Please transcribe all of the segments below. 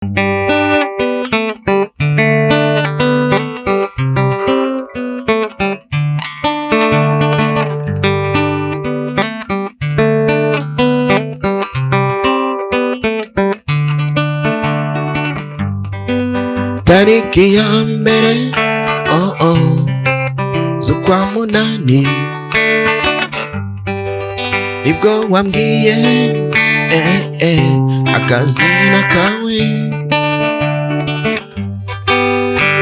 Tariki ya mbere z'ukwa munani nibwo wambwiye akazina kawe,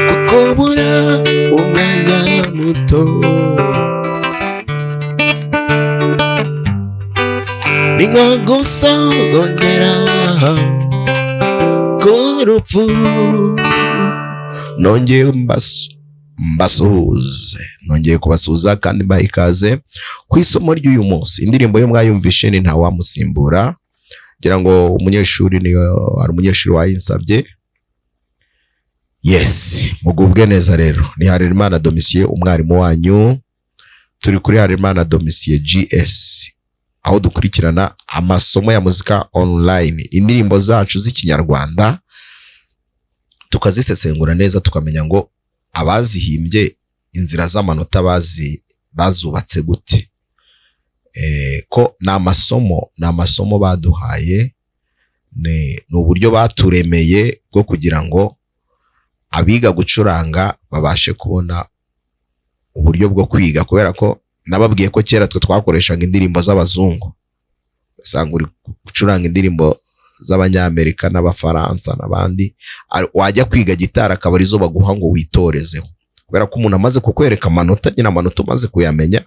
kukubura umwanya muto ni nko gusogongera k'urupfu. Nongeye kubasuhuza kandi mbaha ikaze ku isomo ry'uyu munsi. Indirimbo yo mwayumvishe ni Ntawamusimbura, ngira ngo umunyeshuri ari umunyeshuri wayinsabye. Yes, mugubwe neza rero. Ni Harerimana Domitien umwarimu wanyu, turi kuri Harerimana Domitien GS, aho dukurikirana amasomo ya muzika online, indirimbo zacu z'ikinyarwanda tukazisesengura neza, tukamenya ngo abazihimbye inzira z'amanota bazubatse gute, ko n'amasomo baduhaye, ni uburyo baturemeye bwo kugira ngo abiga gucuranga babashe kubona uburyo bwo kwiga, kubera ko nababwiye ko kera twe twakoreshaga indirimbo z'abazungu, usanga uri gucuranga indirimbo z'abanyamerika n'abafaransa n'abandi, wajya kwiga gitari akaba arizo baguha ngo witorezeho, kubera ko umuntu amaze kukwereka amanota, nyina amanota umaze kuyamenya,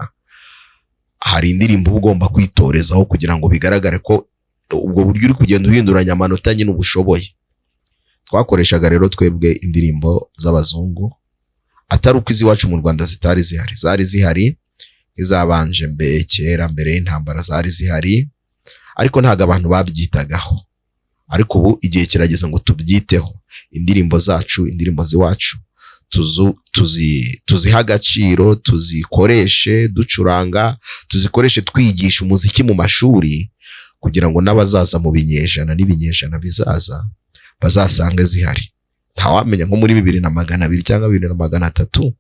hari indirimbo ugomba kwitorezaho kugira ngo bigaragare ko ubwo buryo uri kugenda uhinduranya amanota nyine ubushoboye. Twakoreshaga rero twebwe indirimbo z'abazungu, atari uko iziwacu mu Rwanda zari zihari, izabanje kera mbere y'intambara zari zihari, ariko ntago abantu babyitagaho. Ariko ubu igihe kirageze ngo tubyiteho, indirimbo zacu, indirimbo ziwacu tuziha agaciro, tuzikoreshe ducuranga, tuzikoreshe twigisha umuziki mu mashuri, kugira ngo n'abazaza mu n'ibinyejana bizaza bazasange zihari. Ntawamenya nko muri 2200 cyangwa 2300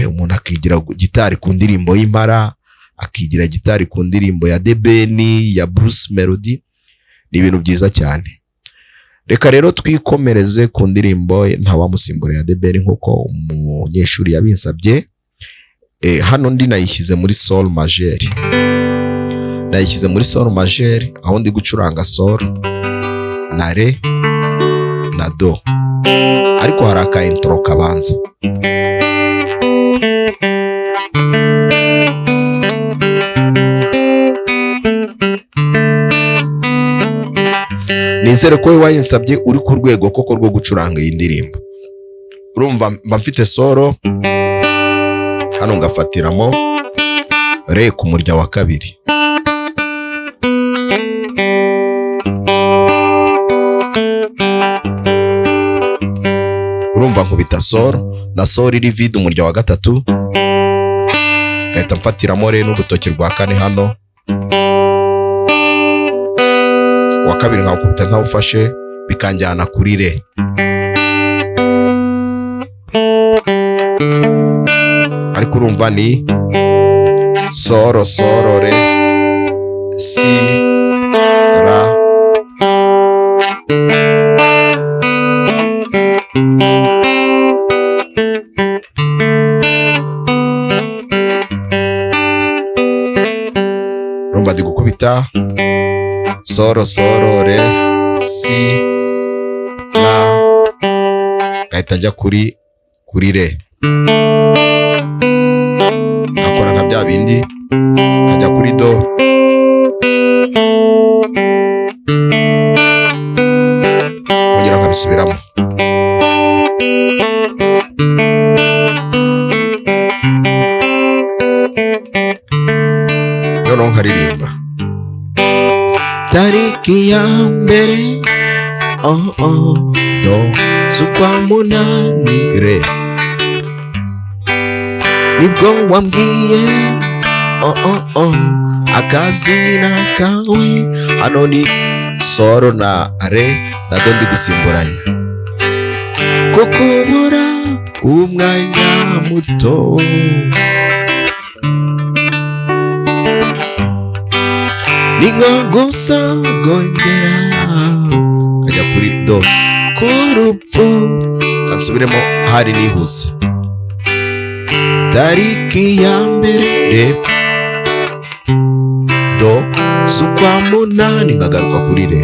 umuntu akigira gitari ku ndirimbo y'Impara, akigira gitari ku ndirimbo ya The Ben, ya Bruce Melody, ni ibintu byiza cyane. Reka rero twikomereze ku ndirimbo Ntawamusimbura ya The Ben nkuko umunyeshuri yabinsabye. Hano ndi nayishyize muri Sol majeur, aho ndi gucuranga Sol na Re na Do, ariko hari aka intro kabanza. Nizere ko wayinsabye uri ku rwego koko rwo gucuranga iyi ndirimbo. Urumva mba mfite solo hano, ngafatiramo Re ku murya wa kabiri, urumva nkubita solo na solo iri vide umurya wa gatatu, ngahita mfatiramo Re n'urutoki rwa kane hano, wa kabiri nkawukubita ntawufashe, bikanjyana kuri Re. Ariko urumva ni solo Re Si Ra, urumva ndi gukubita solo Re Si Na, gahita njya kuri Re, nakora nka bya bindi, nkajya kuri Do, nkongera nkabisubiramo. Noneho nkaririmba tariki ya mbere do z'ukwa munani Re, nibwo wambwiye akazina kawe. Hano ni Solo na Re na do ndi gusimburanya. Kukubura umwanya muto, ni nko gusogongera. Kajya kuri do, ku rupfu. Kansubiremo hari nihuse. Tariki ya mbere re, do z'ukwa munani nkagaruka kuri re.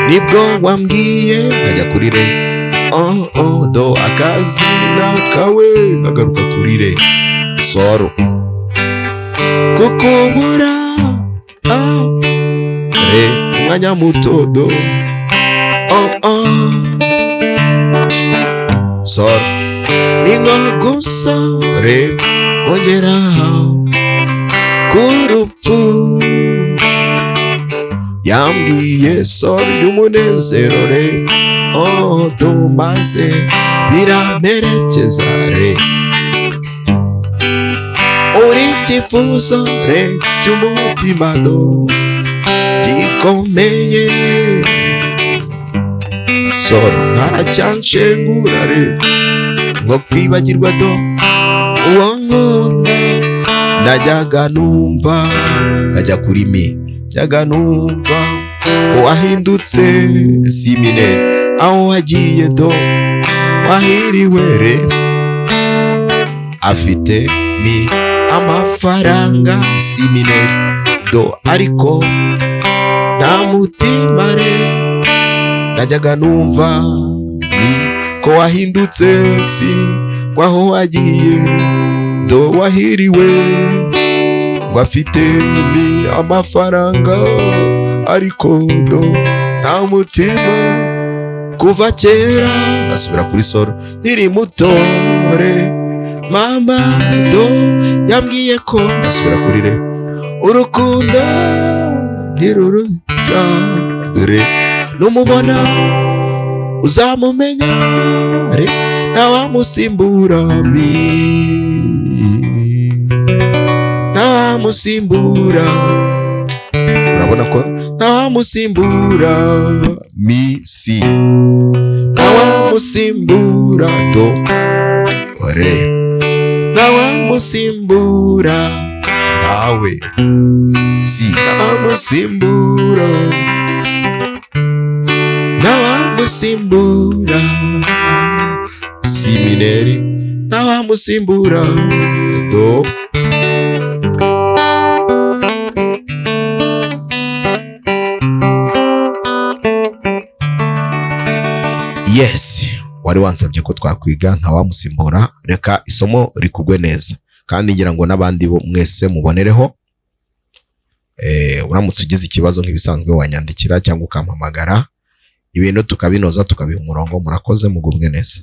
Nibwo wambwiye nkajya kuri re. Do akazina kawe nkagaruka kuri re. Soro kukubura re umwanya muto do. Soro ni nko gusa re ongera ku rupfu. Yambwiye soro y'umunezero re. Do maze biramerekeza re. Uri icyifuzo re cy'umutima do gikomeye. Soro ntacyanshengura re nko kwibagirwa do uwo nkunda. Najyaga numva nkajya kuri mi, najyaga numva ko wahindutse si mineri, aho wagiye do wahiriwe re. Afite mi amafaranga si mineri do, ariko nta mutima re. Najyaga numva ni ko wahindutse si kwaho wagiye do wahiriwe. Ngo afite mi amafaranga ariko do nta mutima. Kuva kera asubira kuri soro nkiri mutore. Mama do yambwiye ko asubira kuri re. Urukundo ntirurushya dore numubona uzamumenya re. Ntawamusimbura mi, ntawamusimbura. Urabona ko ntawamusimbura mi si, ntawamusimbura do re. Ntawamusimbura nawe si, ntawamusimbura. Ntawamusimbura si mineri, ntawamusimbura do. Yes, wari wansabye ko twakwiga ntawamusimbura. Reka isomo rikugwe neza, kandi ngira ngo n'abandi bo mwese mubonereho. Uramutse ugize ikibazo nk'ibisanzwe wanyandikira cyangwa ukampamagara, ibintu tukabinoza tukabiha umurongo. Murakoze, mugubwe neza.